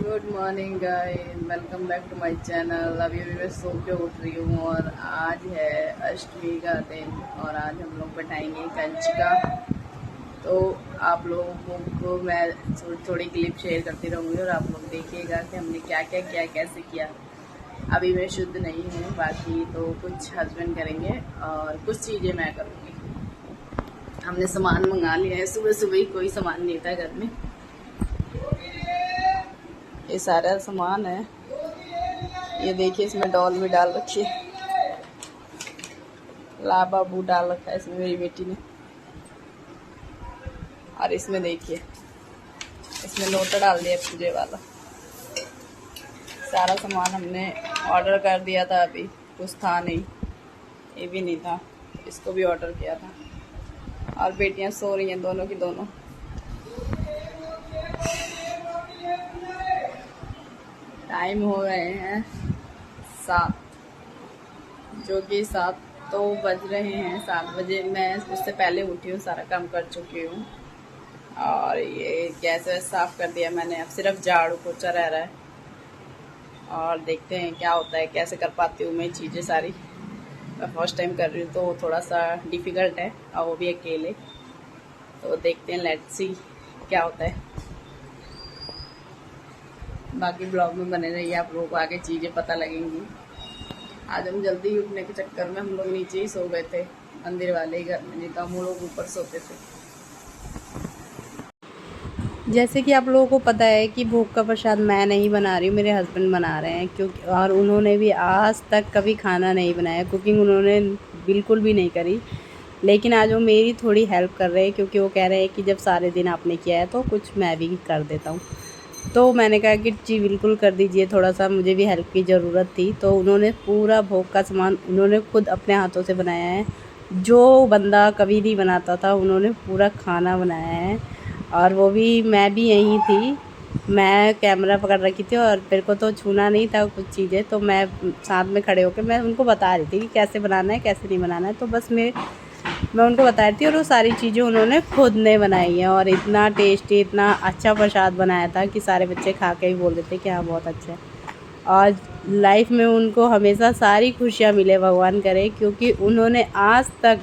Good morning guys, welcome back to my channel. अभी अभी मैं सो के उठ रही हूँ और आज है अष्टमी का दिन और आज हम लोग बैठाएंगे कंचका। तो आप लोगों को मैं थोड़ी क्लिप शेयर करती रहूँगी और आप लोग देखिएगा कि हमने क्या क्या किया, कैसे किया। अभी मैं शुद्ध नहीं हूँ, बाकी तो कुछ हस्बैंड करेंगे और कुछ चीज़ें मैं करूँगी। हमने सामान मंगा लिया है, सुबह सुबह ही कोई सामान नहीं था घर में। ये सारा सामान है, ये देखिए इसमें डॉल भी डाल रखी है, लाबा बू डाल रखा है इसमें मेरी बेटी ने। और इसमें देखिए इसमें लोटा डाल दिया पूजे वाला। सारा सामान हमने ऑर्डर कर दिया था, अभी कुछ था नहीं, ये भी नहीं था, इसको भी ऑर्डर किया था। और बेटियां सो रही हैं दोनों की दोनों। टाइम हो रहे हैं 7, जो कि 7 तो बज रहे हैं। 7 बजे मैं उससे पहले उठी हूँ, सारा काम कर चुकी हूँ और ये गैस वैस साफ़ कर दिया मैंने। अब सिर्फ झाड़ू पोछा रह रहा है और देखते हैं क्या होता है, कैसे कर पाती हूँ मैं चीज़ें सारी। मैं फर्स्ट टाइम कर रही हूँ तो थोड़ा सा डिफ़िकल्ट है और वो भी अकेले। तो देखते हैं, लेट्स सी क्या होता है। बाकी ब्लॉग में बने रहिए, आप लोगों को आगे चीज़ें पता लगेंगी। आज हम जल्दी ही उठने के चक्कर में हम लोग नीचे ही सो गए थे, मंदिर वाले ही घर में, नहीं तो हम लोग ऊपर सोते थे। जैसे कि आप लोगों को पता है कि भोग का प्रसाद मैं नहीं बना रही हूँ, मेरे हस्बैंड बना रहे हैं, क्योंकि और उन्होंने भी आज तक कभी खाना नहीं बनाया, कुकिंग उन्होंने बिल्कुल भी नहीं करी। लेकिन आज वो मेरी थोड़ी हेल्प कर रहे हैं, क्योंकि वो कह रहे हैं कि जब सारे दिन आपने किया है तो कुछ मैं भी कर देता हूँ। तो मैंने कहा कि जी बिल्कुल कर दीजिए, थोड़ा सा मुझे भी हेल्प की ज़रूरत थी। तो उन्होंने पूरा भोग का सामान उन्होंने खुद अपने हाथों से बनाया है, जो बंदा कभी नहीं बनाता था उन्होंने पूरा खाना बनाया है। और वो भी मैं भी यहीं थी, मैं कैमरा पकड़ रखी थी और मेरे को तो छूना नहीं था कुछ चीज़ें, तो मैं साथ में खड़े होकर मैं उनको बता रही थी कि कैसे बनाना है कैसे नहीं बनाना है। तो बस मैं उनको बता रही थी और वो सारी चीज़ें उन्होंने खुद ने बनाई हैं। और इतना टेस्टी, इतना अच्छा प्रसाद बनाया था कि सारे बच्चे खा के ही बोल रहे थे कि हाँ बहुत अच्छा है। और लाइफ में उनको हमेशा सारी खुशियाँ मिले, भगवान करे, क्योंकि उन्होंने आज तक,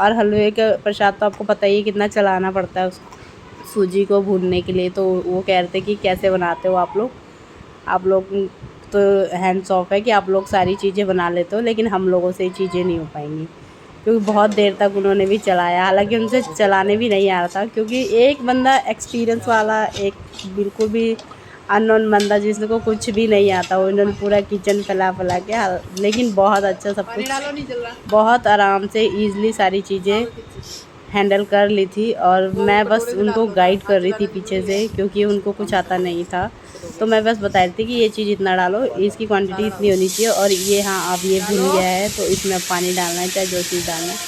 और हलवे का प्रसाद तो आपको पता ही है कितना चलाना पड़ता है उस सूजी को भूनने के लिए। तो वो कह रहे थे कि कैसे बनाते हो आप लोग तो हैंड्स ऑफ है कि आप लोग सारी चीज़ें बना लेते हो, लेकिन हम लोगों से ये चीज़ें नहीं हो पाएंगी, क्योंकि बहुत देर तक उन्होंने भी चलाया। हालांकि उनसे चलाने भी नहीं आ रहा था, क्योंकि एक बंदा एक्सपीरियंस वाला, एक बिल्कुल भी अननोन बंदा जिसको कुछ भी नहीं आता, उन्होंने पूरा किचन फैला के, लेकिन बहुत अच्छा सब कुछ, बहुत आराम से ईज़िली सारी चीज़ें हैंडल कर ली थी। और मैं बस उनको गाइड कर रही थी पीछे से, क्योंकि उनको कुछ आता नहीं था। तो मैं बस बता रही थी कि ये चीज़ इतना डालो, इसकी क्वांटिटी इतनी होनी चाहिए, और ये हाँ अब ये भुन गया है तो इसमें अब पानी डालना है, चाहे जो चीज़ डालना है।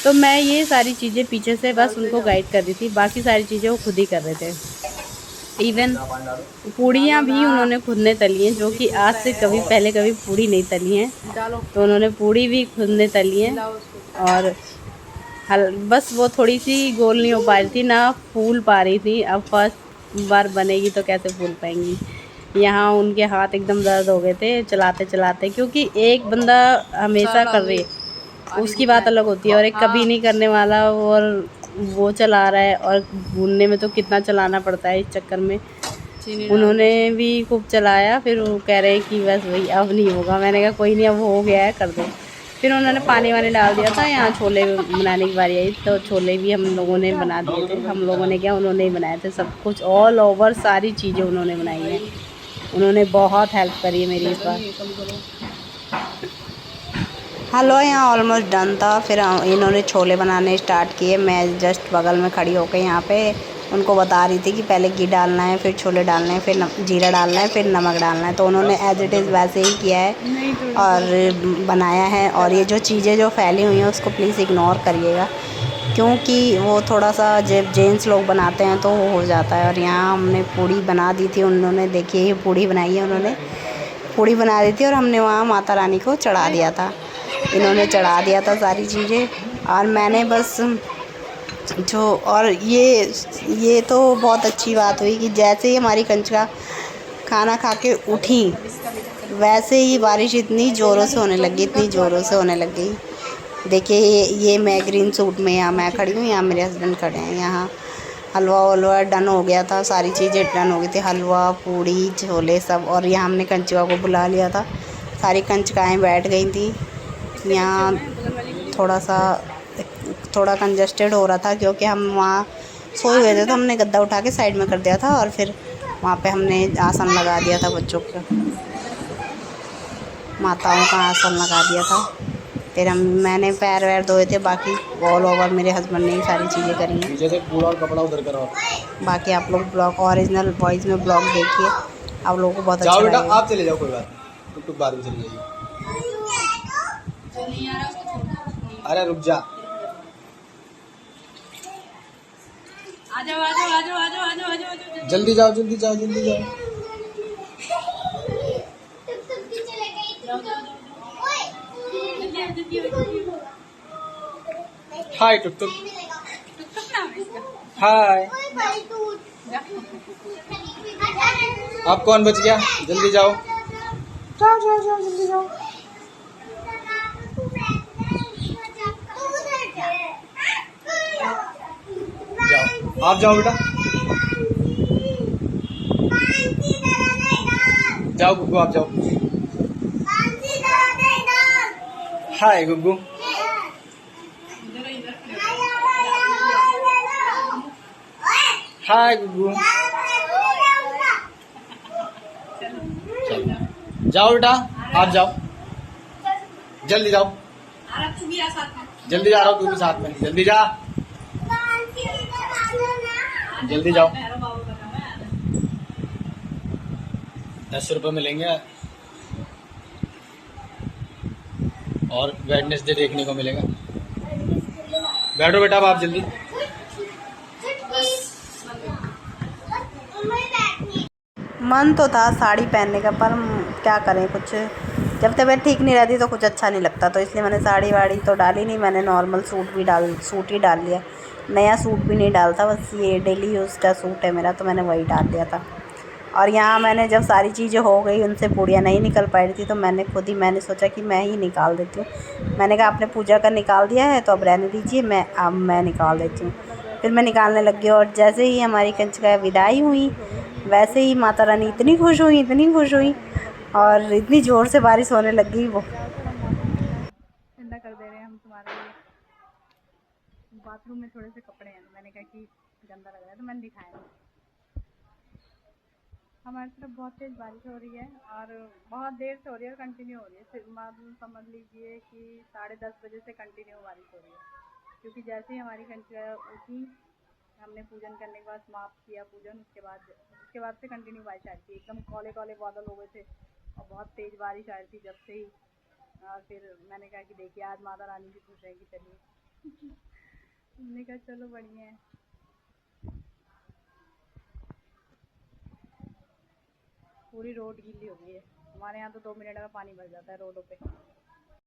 तो मैं ये सारी चीज़ें पीछे से बस उनको गाइड कर रही थी, बाकी सारी चीज़ें वो खुद ही कर रहे थे। इवन पूड़ियाँ भी उन्होंने खुद ने तली हैं, जो कि आज से पहले कभी पूड़ी नहीं तली हैं। तो उन्होंने पूड़ी भी खुद ने तली हैं। और बस वो थोड़ी सी गोल नहीं हो पा रही थी, ना फूल पा रही थी। अब फर्स्ट बार बनेगी तो कैसे फूल पाएंगी। यहाँ उनके हाथ एकदम दर्द हो गए थे चलाते चलाते, क्योंकि एक बंदा हमेशा कर रही है उसकी बात अलग होती है, और एक कभी नहीं करने वाला और वो चला रहा है। और भूनने में तो कितना चलाना पड़ता है, इस चक्कर में उन्होंने भी खूब चलाया। फिर वो कह रहे हैं कि बस वही अब नहीं होगा। मैंने कहा कोई नहीं, अब हो गया है, कर दो। फिर उन्होंने पानी वानी डाल दिया था। यहाँ छोले बनाने की बारी आई, तो छोले भी हम लोगों ने बना दिए थे। हम लोगों ने क्या, उन्होंने ही बनाए थे सब कुछ, ऑल ओवर सारी चीज़ें उन्होंने बनाई हैं। उन्होंने बहुत हेल्प करी है मेरी इस बार। हलवा यहाँ ऑलमोस्ट डन था, फिर इन्होंने छोले बनाने स्टार्ट किए। मैं जस्ट बगल में खड़ी होकर यहाँ पे उनको बता रही थी कि पहले घी डालना है, फिर छोले डालने हैं, फिर जीरा डालना है, फिर नमक डालना है। तो उन्होंने एज इट इज़ वैसे ही किया है और बनाया है। और ये जो चीज़ें जो फैली हुई हैं उसको प्लीज़ इग्नोर करिएगा, क्योंकि वो थोड़ा सा जब जेंट्स लोग बनाते हैं तो वो हो जाता है। और यहाँ हमने पूड़ी बना दी थी, उन्होंने देखिए ये पूड़ी बनाई है, उन्होंने पूड़ी बना दी थी और हमने वहाँ माता रानी को चढ़ा दिया था। इन्होंने चढ़ा दिया था सारी चीज़ें, और मैंने बस और ये तो बहुत अच्छी बात हुई कि जैसे ही हमारी कंचका खाना खा के उठी, वैसे ही बारिश इतनी ज़ोरों से होने लगी, इतनी ज़ोरों से होने लगी। देखिए ये मैं ग्रीन सूट में, यहाँ मैं खड़ी हूँ, यहाँ मेरे हस्बैंड खड़े हैं। यहाँ हलवा वलवा डन हो गया था, सारी चीज़ें डन हो गई थी, हलवा पूड़ी छोले सब। और यहाँ हमने कंचुआ को बुला लिया था, सारी कंचकाएँ बैठ गई थी। यहाँ थोड़ा कंजस्टेड हो रहा था क्योंकि हम वहाँ सोए हुए थे, तो हमने गद्दा उठा के साइड में कर दिया था और फिर वहाँ पे हमने आसन लगा दिया था, बच्चों का माताओं का आसन लगा दिया था। फिर मैंने पैर वैर धोए थे, बाकी ऑल ओवर मेरे हस्बैंड ने ही सारी चीज़ें करी हैं। पीछे से पूरा और कपड़ा उधर करो। बाकी आप लोग ब्लॉग ओरिजिनल वॉइस में ब्लॉग देखिए, आप लोगों को बहुत अच्छा जाओ बेटा, लगेगा। आप चले जाओ, कोई बात नहीं, टुक टुक बाद में चली जाइए। अरे रुक जा, आ जाओ आ जाओ आ जाओ आ जाओ आ जाओ आ जाओ। जल्दी जाओ जल्दी जाओ जल्दी जाओ। हाय टुक टुक, हाय। अब कौन बच गया? जल्दी जाओ जाओ जाओ जाओ जल्दी जाओ। जाओ आप जाओ बेटा, जाओ गुग्गू आप जाओ। हाय गुग्गू, हाय गुग्गू। जाओ बेटा आप जाओ, जल्दी जाओ, जल्दी जा रहा हूँ, तू भी साथ में, जल्दी जा, जल्दी जाओ। 10 रुपये मिलेंगे और वेडनेसडे देखने को मिलेगा। बैठो बेटा अब आप जल्दी। मन तो था साड़ी पहनने का, पर क्या करें, कुछ जब तबीयत ठीक नहीं रहती तो कुछ अच्छा नहीं लगता, तो इसलिए मैंने साड़ी वाड़ी तो डाली नहीं। मैंने नॉर्मल सूट ही डाल लिया, नया सूट भी नहीं डालता, बस ये डेली यूज़ का सूट है मेरा, तो मैंने वही डाल लिया था। और यहाँ मैंने जब सारी चीज़ें हो गई, उनसे पूड़ियाँ नहीं निकल पाई थी, तो मैंने सोचा कि मैं ही निकाल देती हूँ। मैंने कहा आपने पूजा का निकाल दिया है तो अब रहने दीजिए, अब मैं निकाल देती हूँ। फिर मैं निकालने लग गई, और जैसे ही हमारी कंचका विदाई हुई, वैसे ही माता रानी इतनी खुश हुई, इतनी खुश हुई, और इतनी ज़ोर से बारिश होने लग गई। वो ठंडा कर दे रहे हैं हम तुम्हारे लिए। बाथरूम में थोड़े से कपड़े हैं, तो मैंने कहा कि गंदा लग रहा है, तो मैंने दिखाया। हमारी तरफ बहुत तेज़ बारिश हो रही है, और बहुत देर से हो रही है, और कंटिन्यू हो रही है। समझ लीजिए कि 10:30 बजे से कंटिन्यू बारिश हो रही है, क्योंकि जैसे ही हमारी कंचका उठी, हमने पूजन करने के बाद समाप्त किया पूजन, उसके बाद से कंटिन्यू बारिश आ रही थी। एकदम काले काले बादल हो गए थे और बहुत तेज़ बारिश आ रही थी जब से ही। और फिर मैंने कहा कि देखिए आज माता रानी भी खुश रहेगी, चलिए। हमने कहा चलो बढ़िया है। पूरी रोड गीली हो गई है, हमारे यहाँ तो 2 मिनट में पानी भर जाता है रोडों पे।